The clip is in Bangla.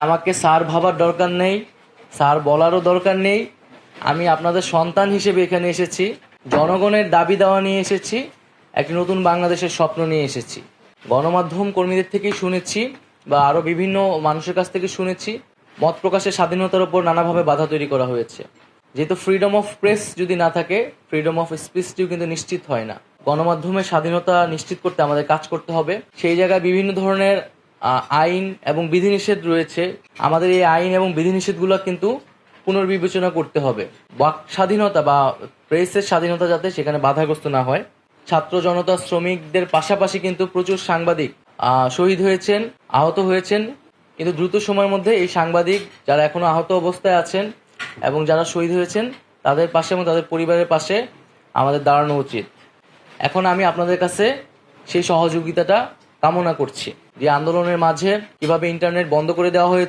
আমাকে স্যার ভাবার দরকার নেই, স্যার বলারও দরকার নেই। আমি আপনাদের সন্তান হিসেবে এখানে এসেছি, জনগণের দাবি দেওয়া নিয়ে এসেছি, একটি নতুন বাংলাদেশের স্বপ্ন নিয়ে এসেছি। গণমাধ্যম কর্মীদের থেকেই শুনেছি বা আরও বিভিন্ন মানুষের কাছ থেকে শুনেছি মত প্রকাশের স্বাধীনতার উপর নানাভাবে বাধা তৈরি করা হয়েছে। যেহেতু ফ্রিডম অফ প্রেস যদি না থাকে, ফ্রিডম অফ স্পিচটিও কিন্তু নিশ্চিত হয় না। গণমাধ্যমের স্বাধীনতা নিশ্চিত করতে আমাদের কাজ করতে হবে। সেই জায়গায় বিভিন্ন ধরনের আইন এবং বিধিনিষেধ রয়েছে। আমাদের এই আইন এবং বিধিনিষেধগুলো কিন্তু পুনর্বিবেচনা করতে হবে। বাক স্বাধীনতা বা প্রেসের স্বাধীনতা যাতে সেখানে বাধাগ্রস্ত না হয়। ছাত্র জনতা শ্রমিকদের পাশাপাশি কিন্তু প্রচুর সাংবাদিক শহীদ হয়েছেন, আহত হয়েছেন। কিন্তু দ্রুত সময়ের মধ্যে এই সাংবাদিক যারা এখনো আহত অবস্থায় আছেন এবং যারা শহীদ হয়েছেন তাদের পাশে এবং তাদের পরিবারের পাশে আমাদের দাঁড়ানো উচিত। এখন আমি আপনাদের কাছে সেই সহযোগিতাটা কামনা করছি। যে আন্দোলনের মাঝে কিভাবে ইন্টারনেট বন্ধ করে দেওয়া হয়েছে,